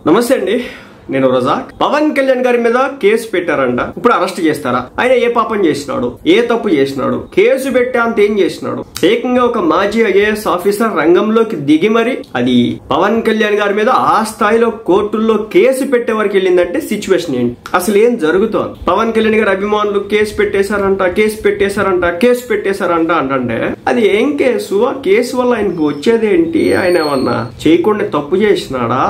నమస్తే అండి, నేను రజాక్. పవన్ కళ్యాణ్ గారి మీద కేసు పెట్టారంట. ఇప్పుడు అరెస్ట్ చేస్తారా? ఆయన ఏ పాపం చేసినాడు, ఏ తప్పు చేసినాడు, కేసు పెట్టే అంత ఏం చేసినాడు? ఏకంగా ఒక మాజీ ఐఏఎస్ ఆఫీసర్ రంగంలోకి దిగి మరి అది పవన్ కళ్యాణ్ గారి మీద ఆ స్థాయిలో కోర్టుల్లో కేసు పెట్టే వరకు వెళ్ళిందంటే సిచ్యువేషన్ ఏంటి, అసలు ఏం జరుగుతోంది? పవన్ కళ్యాణ్ గారి అభిమానులు కేసు పెట్టేశారంట అంటే అది ఏం కేసు? ఆ కేసు వల్ల ఆయనకు వచ్చేదేంటి? ఆయన ఏమన్నా చేయకుండా తప్పు చేసినాడా,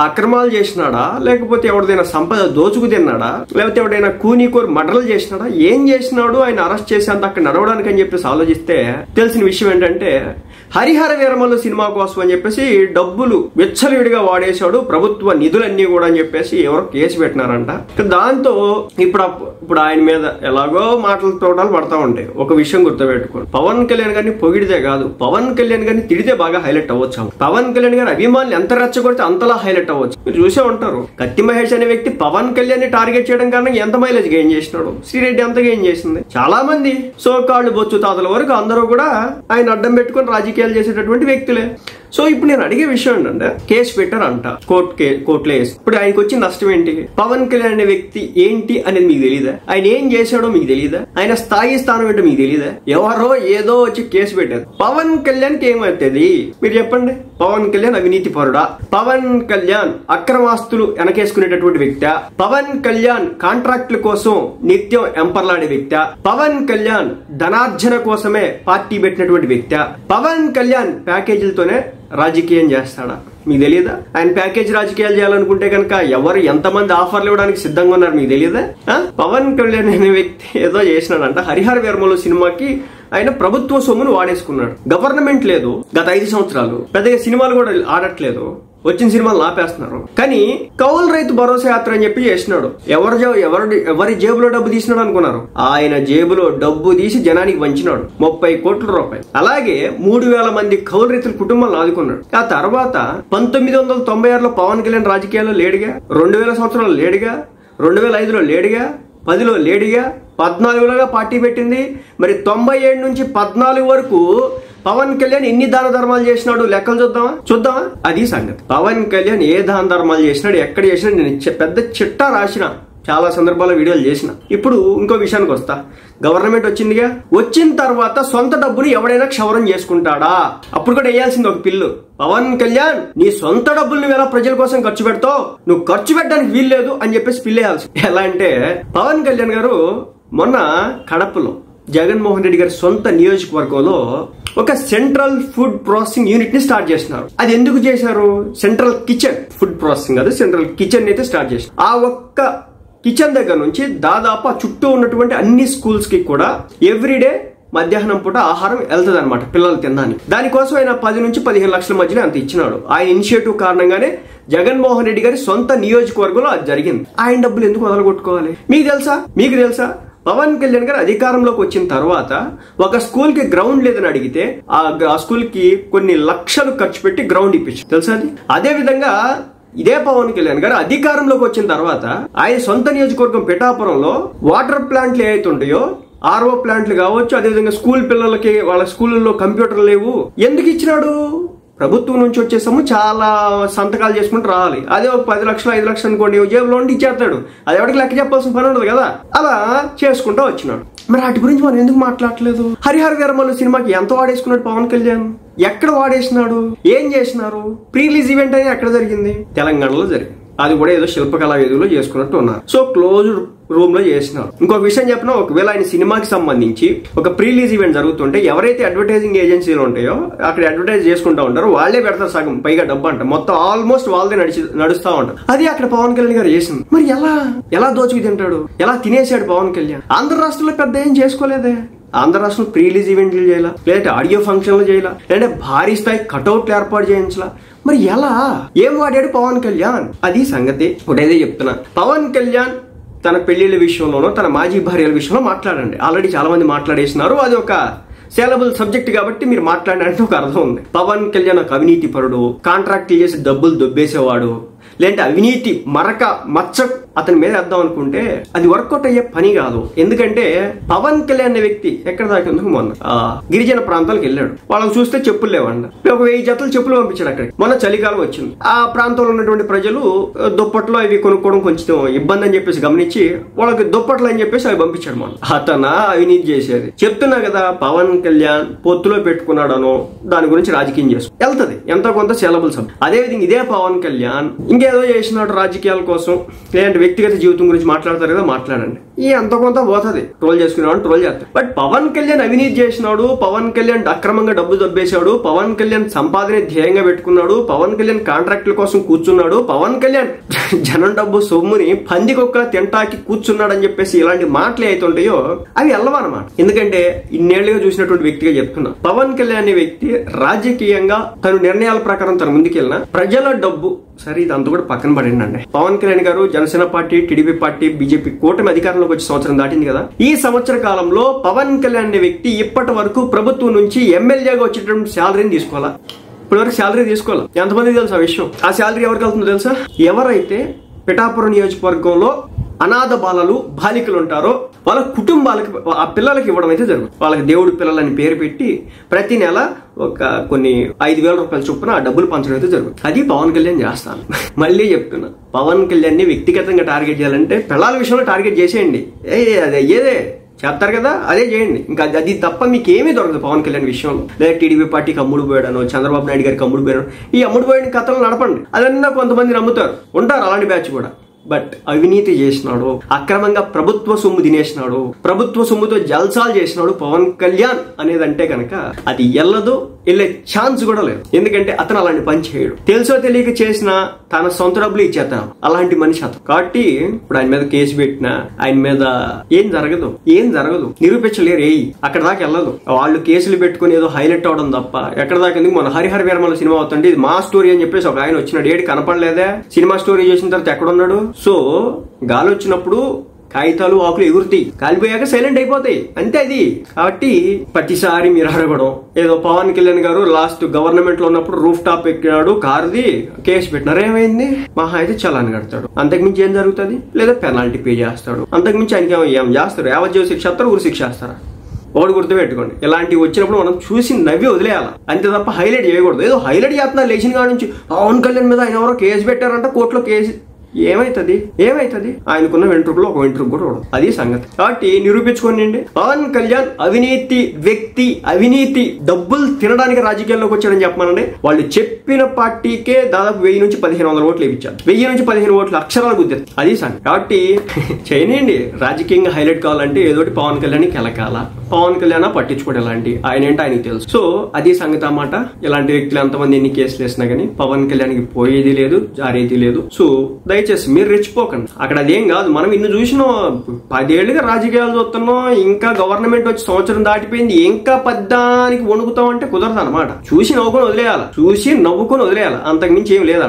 అక్రమాలు చేసినాడా, లేకపోతే ఎవరిదైనా సంపద దోచుకు తిన్నాడా, లేకపోతే ఎవరైనా కూనీకోరు మర్డర్లు చేసినాడా? ఏం చేసినాడు ఆయన అరెస్ట్ చేసేంత అక్కడ నడవడానికి అని చెప్పేసి ఆలోచిస్తే తెలిసిన విషయం ఏంటంటే హరిహర వీరమల్లు సినిమా కోసం అని చెప్పేసి డబ్బులు విచ్చలవిడిగా వాడేశాడు, ప్రభుత్వ నిధులన్నీ కూడా అని చెప్పేసి ఎవరో కేసు పెట్టినారంట. దాంతో ఇప్పుడు ఆయన మీద ఎలాగో మాటల తోటలు పడతా ఉంటాయి. ఒక విషయం గుర్తుపెట్టుకోండి, పవన్ కళ్యాణ్ గారిని పొగిడితే కాదు, పవన్ కళ్యాణ్ గారిని తిడితే బాగా హైలైట్ అవ్వచ్చు. పవన్ కళ్యాణ్ గారి అభిమానులు ఎంత రెచ్చగొడితే అంతలా హైలైట్ అవ్వచ్చు. మీరు చూసే ఉంటారు, కత్తి మహేష్ అనే వ్యక్తి పవన్ కళ్యాణ్ ని టార్గెట్ చేయడం కారణం ఎంత మైలేజ్ గెయిన్ చేసినాడు, శ్రీరెడ్డి ఎంత గెయిన్ చేసింది. చాలా మంది సోకాళ్ళు బొచ్చు తాతల వరకు అందరూ కూడా ఆయన అడ్డం పెట్టుకుని రాజకీయాలు చేసేటటువంటి వ్యక్తులే. సో ఇప్పుడు నేను అడిగే విషయం ఏంటంటే కేసు పెట్టారంట, కోర్టులో వేసి ఇప్పుడు ఆయనకు వచ్చిన నష్టం ఏంటి? పవన్ కళ్యాణ్ అనే వ్యక్తి ఏంటి అనేది మీకు తెలియదా? ఆయన ఏం చేశాడో మీకు తెలియదా? ఆయన స్థానం ఏంటో మీకు తెలియదా? ఎవరో ఏదో వచ్చి కేసు పెట్టారు. పవన్ కళ్యాణ్ కి ఏమవుతుంది మీరు చెప్పండి? పవన్ కళ్యాణ్ అవినీతి పరుడా? పవన్ కళ్యాణ్ అక్రమాస్తులు వెనకేసుకునేటటువంటి వ్యక్తి? పవన్ కళ్యాణ్ కాంట్రాక్టుల కోసం నిత్యం ఎంపర్లాడే వ్యక్తి? పవన్ కళ్యాణ్ ధనార్జన కోసమే పార్టీ పెట్టినటువంటి వ్యక్తి? పవన్ కళ్యాణ్ ప్యాకేజీలతోనే రాజకీయం చేస్తాడా? మీకు తెలియదా? ఆయన ప్యాకేజ్ రాజకీయాలు చేయాలనుకుంటే కనుక ఎవరు ఎంతమంది ఆఫర్లు ఇవ్వడానికి సిద్ధంగా ఉన్నారు మీకు తెలియదా? పవన్ కళ్యాణ్ అనే వ్యక్తి ఏదో చేసినాడంట. హరిహర వీరమల్లు సినిమాకి ఆయన ప్రభుత్వ సొమ్మును వాడేసుకున్నాడు. గవర్నమెంట్ లేదు గత 5 సంవత్సరాలు, పెద్దగా సినిమాలు కూడా ఆడట్లేదు, వచ్చిన సినిమాలు ఆపేస్తున్నారు. కానీ కౌలు రైతు భరోసా యాత్ర అని చెప్పి చేసినాడు. ఎవరి జేబులో డబ్బు తీసినాడు అనుకున్నారు? ఆయన జేబులో డబ్బు తీసి జనానికి పంచినాడు, 30 కోట్ల రూపాయలు. అలాగే 3000 మంది కౌలు రైతుల కుటుంబాలను ఆదుకున్నాడు. ఆ తర్వాత 1996లో పవన్ కళ్యాణ్ రాజకీయాల్లో లేడుగా, 2000 సంవత్సరాలు లేడుగా, 2005లో లేడుగా, 10లో లేడుగా, 14లోగా పార్టీ పెట్టింది. మరి 97 నుంచి 14 వరకు పవన్ కళ్యాణ్ ఎన్ని దాన ధర్మాలు చేసినాడు లెక్కలు చూద్దామా? అది సంగతి. పవన్ కళ్యాణ్ ఏ దాన ధర్మాలు చేసినాడు, ఎక్కడ చేసినాడు నేను పెద్ద చిట్టా రాసిన, చాలా సందర్భాల్లో వీడియోలు చేసిన. ఇప్పుడు ఇంకో విషయానికి వస్తా. గవర్నమెంట్ వచ్చిందిగా, వచ్చిన తర్వాత సొంత డబ్బుని ఎవడైనా క్షవరం చేసుకుంటాడా? అప్పుడు కూడా వేయాల్సింది ఒక పిల్లు. పవన్ కళ్యాణ్ నీ సొంత డబ్బులు నువ్వు ఎలా ప్రజల కోసం ఖర్చు పెడతావు, నువ్వు ఖర్చు పెట్టడానికి వీల్లేదు అని చెప్పేసి పిల్లేయాల్సి. ఎలా అంటే పవన్ కళ్యాణ్ గారు మొన్న కడపలో జగన్మోహన్ రెడ్డి గారి సొంత నియోజకవర్గంలో ఒక సెంట్రల్ ఫుడ్ ప్రాసెసింగ్ యూనిట్ ని స్టార్ట్ చేస్తున్నారు. అది ఎందుకు చేశారు? సెంట్రల్ కిచెన్, ఫుడ్ ప్రాసెసింగ్ అది సెంట్రల్ కిచెన్ అయితే స్టార్ట్ చేశారు. ఆ ఒక్క కిచెన్ దగ్గర నుంచి దాదాపు ఆ చుట్టూ ఉన్నటువంటి అన్ని స్కూల్స్ కి కూడా ఎవ్రీడే మధ్యాహ్నం పూట ఆహారం వెళ్తుంది అనమాట పిల్లలు తినడానికి. దానికోసం ఆయన 10 నుంచి 15 లక్షల మధ్యలో అంత ఇచ్చినాడు. ఆయన ఇనిషియేటివ్ కారణంగానే జగన్మోహన్ రెడ్డి గారి సొంత నియోజకవర్గంలో అది జరిగింది. ఆయన డబ్బులు ఎందుకు వదలగొట్టుకోవాలి? మీకు తెలుసా పవన్ కళ్యాణ్ గారు అధికారంలోకి వచ్చిన తర్వాత ఒక స్కూల్ కి గ్రౌండ్ లేదని అడిగితే ఆ స్కూల్ కి కొన్ని లక్షలు ఖర్చు పెట్టి గ్రౌండ్ ఇప్పించారు, తెలుసా? అదే విధంగా ఇదే పవన్ కళ్యాణ్ గారు అధికారంలోకి వచ్చిన తర్వాత ఆయన సొంత నియోజకవర్గం పిఠాపురంలో వాటర్ ప్లాంట్లు ఏవైతే ఉంటాయో, ఆర్ఓ ప్లాంట్లు కావచ్చు, అదేవిధంగా స్కూల్ పిల్లలకి వాళ్ళ స్కూళ్ళలో కంప్యూటర్ లేవు, ఎందుకు ఇచ్చినాడు? ప్రభుత్వం నుంచి వచ్చే సొమ్ము చాలా సంతకాలు చేసుకుంటూ రావాలి. అదే ఒక 10 లక్షలు 5 లక్షలు అనుకోండి జేబులో ఉండి ఇచ్చేస్తాడు. అది ఎవరికి లెక్క చెప్పాల్సిన పని ఉండదు కదా. అలా చేసుకుంటూ వచ్చినాడు. మరి వాటి గురించి మనం ఎందుకు మాట్లాడలేదు? హరిహర వీరమల్లు సినిమాకి ఎంత వాడేసుకున్నాడు పవన్ కళ్యాణ్? ఎక్కడ వాడేసినాడు? ఏం చేసినారు? ప్రీ రిలీజ్ ఈవెంట్ అనేది ఎక్కడ జరిగింది? తెలంగాణలో జరిగింది. అది కూడా ఏదో శిల్పకళా వేదికలో చేసుకున్నట్టు ఉన్నారు. సో క్లోజ్డ్ రూమ్ లో చేసినారు. ఇంకొక విషయం చెప్పినా, ఒకవేళ ఆయన సినిమాకి సంబంధించి ఒక ప్రీ రిలీజ్ ఈవెంట్ జరుగుతుంటే ఎవరైతే అడ్వర్టైజింగ్ ఏజెన్సీలు ఉంటాయో అక్కడ అడ్వర్టైజ్ చేసుకుంటూ ఉంటారో వాళ్ళే పెడతారు సగం పైగా డబ్బు అంట. మొత్తం ఆల్మోస్ట్ వాళ్ళదే నడుస్తా ఉంటారు. అది అక్కడ పవన్ కళ్యాణ్ గారు చేసింది. మరి ఎలా దోచుకు తింటాడు? ఎలా తినేసాడు పవన్ కళ్యాణ్? ఆంధ్ర రాష్ట్రంలో పెద్ద ఏం చేసుకోలేదే. ఆంధ్ర రాష్ట్రంలో ప్రీ రిలీజ్ ఈవెంట్లు చేయాలా, లేదంటే ఆడియో ఫంక్షన్లు చేయాలా, లేదంటే భారీ స్థాయి కటౌట్లు ఏర్పాటు చేయించాలా? మరి ఎలా? ఏం వాడాడు పవన్ కళ్యాణ్? అది సంగతి. ఒకటైతే చెప్తున్నా, పవన్ కళ్యాణ్ తన పెళ్లిళ్ళ విషయంలోనో తన మాజీ భార్యల విషయంలో మాట్లాడండి. ఆల్రెడీ చాలా మంది మాట్లాడేసినారు. అది ఒక సేలబుల్ సబ్జెక్ట్ కాబట్టి మీరు మాట్లాడినట్టు ఒక అర్థం ఉంది. పవన్ కళ్యాణ్ ఒక అవినీతి పరుడు, కాంట్రాక్ట్లు చేసి డబ్బులు దొబ్బేసేవాడు, లేదంటే అవినీతి మచ్చ అతని మీద వేద్దాం అనుకుంటే అది వర్కౌట్ అయ్యే పని కాదు. ఎందుకంటే పవన్ కళ్యాణ్ అనే వ్యక్తి ఎక్కడ దాకా మొన్న గిరిజన ప్రాంతాలకు వెళ్ళాడు. వాళ్ళకి చూస్తే చెప్పులు లేవండి. ఒక 1000 జతలు చెప్పులు పంపించాడు అక్కడికి. మొన్న చలికాలం వచ్చింది. ఆ ప్రాంతంలో ఉన్నటువంటి ప్రజలు దుప్పట్లు అవి కొనుక్కోవడం కొంచెం ఇబ్బంది అని చెప్పేసి గమనించి వాళ్ళకి దుప్పట్లు అని చెప్పేసి అవి పంపించాడు. మొన్న అతను అవినీతి చేసేది చెప్తున్నా కదా. పవన్ కళ్యాణ్ పొత్తులో పెట్టుకున్నాడనో దాని గురించి రాజకీయం చేస్తూ వెళ్తది ఎంతో కొంత సెలబుల్స్. అదేవిధంగా ఇదే పవన్ కళ్యాణ్ ఇంకేదో చేసినాడు రాజకీయాల కోసం, లేదంటే వ్యక్తిగత జీవితం గురించి మాట్లాడతారు కదా, మాట్లాడండి. ఈ ఎంతో కొంత పోతుంది. ట్రోల్ చేసుకున్నాడు, ట్రోల్ చేస్తాడు. బట్ పవన్ కళ్యాణ్ అవినీతి చేసినాడు, పవన్ కళ్యాణ్ అక్రమంగా డబ్బు దబ్బేశాడు, పవన్ కళ్యాణ్ సంపాదన ధ్యేయంగా పెట్టుకున్నాడు, పవన్ కళ్యాణ్ కాంట్రాక్టుల కోసం కూర్చున్నాడు, పవన్ కళ్యాణ్ జనం డబ్బు సొమ్ముని పందికొక్క తింటాకి కూర్చున్నాడు అని చెప్పేసి ఇలాంటి మాటలు అవుతుంటాయో అవి వెళ్ళవన్నమాట. ఎందుకంటే ఇన్నేళ్లుగా చూసినటువంటి వ్యక్తిగా చెప్తున్నా, పవన్ కళ్యాణ్ అనే వ్యక్తి రాజకీయంగా తన నిర్ణయాల ప్రకారం తన ముందుకెళ్ళిన ప్రజల డబ్బు సరే ఇదంతా కూడా పక్కన పడిందండి. పవన్ కళ్యాణ్ గారు Janasena party, TDP party, BJP కూటమి అధికారంలోకి వచ్చి సంవత్సరం దాటింది కదా. ఈ సంవత్సర కాలంలో పవన్ కళ్యాణ్ అనే వ్యక్తి ఇప్పటి వరకు ప్రభుత్వం నుంచి ఎమ్మెల్యేగా వచ్చేటువంటి శాలరీని తీసుకోవాలా? ఇప్పటి వరకు శాలరీ తీసుకోవాలి. ఎంతమందికి తెలుసు ఆ విషయం? ఆ శాలరీ ఎవరికి వెళ్తుందో తెలుసా? ఎవరైతే పిఠాపురం నియోజకవర్గంలో అనాథ బాలికలు ఉంటారో వాళ్ళ కుటుంబాలకి, ఆ పిల్లలకి ఇవ్వడం అయితే జరుగుతుంది. వాళ్ళకి దేవుడి పిల్లలని పేరు పెట్టి ప్రతి నెల కొన్ని 5,000 రూపాయల చొప్పున ఆ డబ్బులు పంచడం అయితే జరుగుతుంది. అది పవన్ కళ్యాణ్ చేస్తాను. మళ్ళీ చెప్తున్నా, పవన్ కళ్యాణ్ ని వ్యక్తిగతంగా టార్గెట్ చేయాలంటే పిల్లల విషయంలో టార్గెట్ చేసేయండి. ఏదే చేస్తారు కదా అదే చేయండి. ఇంకా అది తప్ప మీకు ఏమీ దొరకదు పవన్ కళ్యాణ్ విషయంలో. లేదా టీడీపీ పార్టీకి అమ్ముడు పోయాడనో, చంద్రబాబు నాయుడు గారికి అమ్ముడు పోయాడో, ఈ అమ్ముడు పోయిన కథలు నడపండి. అదన్నా కొంతమంది నమ్ముతారు, ఉంటారు అలాంటి బ్యాచ్ కూడా. బట్ అవినీతి చేసినాడు, అక్రమంగా ప్రభుత్వ సొమ్ము తినేసినాడు, ప్రభుత్వ సొమ్ముతో జల్సాలు చేసినాడు పవన్ కళ్యాణ్ అనేదంటే కనుక అది వెళ్ళే ఛాన్స్ కూడా లేదు. ఎందుకంటే అతను అలాంటి పని చేయడు. తెలుసో తెలియక చేసిన తన సొంత డబ్బులు ఇచ్చేస్తాను అలాంటి మనిషి అతను. కాబట్టి ఇప్పుడు ఆయన మీద కేసు పెట్టినా ఆయన మీద ఏం జరగదు, నిరూపించలేరు. అక్కడ దాకా వెళ్ళదు. వాళ్ళు కేసులు పెట్టుకుని ఏదో హైలైట్ అవడం తప్ప ఎక్కడ దాకా ఎందుకు. మన హరిహర వీరమల సినిమా అవుతుంది, ఇది మా స్టోరీ అని చెప్పేసి ఒక ఆయన వచ్చినాడు. ఏడు కనపడలేదే? సినిమా స్టోరీ చేసిన తర్వాత ఎక్కడున్నాడు? సో గాలి వచ్చినప్పుడు కాగితాలు ఆకులు ఎగురుతాయి, కాలిపోయాక సైలెంట్ అయిపోతాయి, అంతే అది. కాబట్టి ప్రతిసారి మీరు అడగడం ఏదో పవన్ కళ్యాణ్ గారు లాస్ట్ గవర్నమెంట్ లో ఉన్నప్పుడు రూఫ్ టాప్ ఎక్కినాడు కారుది, కేసు పెట్టినారు, ఏమైంది? మహా అయితే చలాన్ కడతాడు, అంతకుమించి ఏం జరుగుతుంది? లేదా పెనాల్టీ పే చేస్తాడు, అంతకుమించి ఆయనకి ఏం చేస్తారు? యావజ్జీవ శిక్ష చేస్తారు, ఊరు శిక్ష చేస్తారా? ఒకటి గుర్తుపెట్టుకోండి, ఇలాంటివి వచ్చినప్పుడు మనం చూసి నవ్వి వదిలేయాలి, అంతే తప్ప హైలైట్ చేయకూడదు. ఏదో హైలైట్ చేస్తున్నారు లేచిన కాడ నుంచి పవన్ కళ్యాణ్ మీద ఆయన ఎవరో కేసు పెట్టారంట, కోర్టులో కేసు. ఏమైతుంది? ఆయనకున్న వెంట్రుకలో ఒక వెంట్రుకు కూడా ఉండదు, అది సంగతి. కాబట్టి నిరూపించుకోండి. పవన్ కళ్యాణ్ అవినీతి వ్యక్తి, అవినీతి డబ్బులు తినడానికి రాజకీయాల్లోకి వచ్చాడని చెప్పమనండి. వాళ్ళు చెప్పిన పార్టీకే దాదాపు 1000 నుంచి 1500 ఓట్లు ఇప్పించారు. 1000 నుంచి 15 ఓట్లు అక్షరాలు గుద్దారు, అది సంగతి. కాబట్టి చేయనండి. రాజకీయంగా హైలైట్ కావాలంటే ఏదోటి పవన్ కళ్యాణ్ కెలకాల. పవన్ కళ్యాణ్ పట్టించుకోవడం ఎలాంటి ఆయన ఏంటో ఆయనకి తెలుసు. సో అది సంగతి అన్నమాట. ఇలాంటి వ్యక్తులు ఎంతమంది ఎన్ని కేసులు వేసినా కానీ పవన్ కళ్యాణ్ కి పోయేది లేదు, జారేది లేదు. సో దయచేసి మీరు రెచ్చిపోకండి. అక్కడ అదేం కాదు, మనం ఇన్ని చూసినాం, 10 ఏళ్లుగా రాజకీయాలు చూస్తున్నాం, ఇంకా గవర్నమెంట్ వచ్చి సంవత్సరం దాటిపోయింది, ఇంకా పద్దానికి వణుకుతాం అంటే కుదరదు అనమాట. చూసి నవ్వుకొని వదిలేయాలి, అంతకు మించి ఏం లేదా.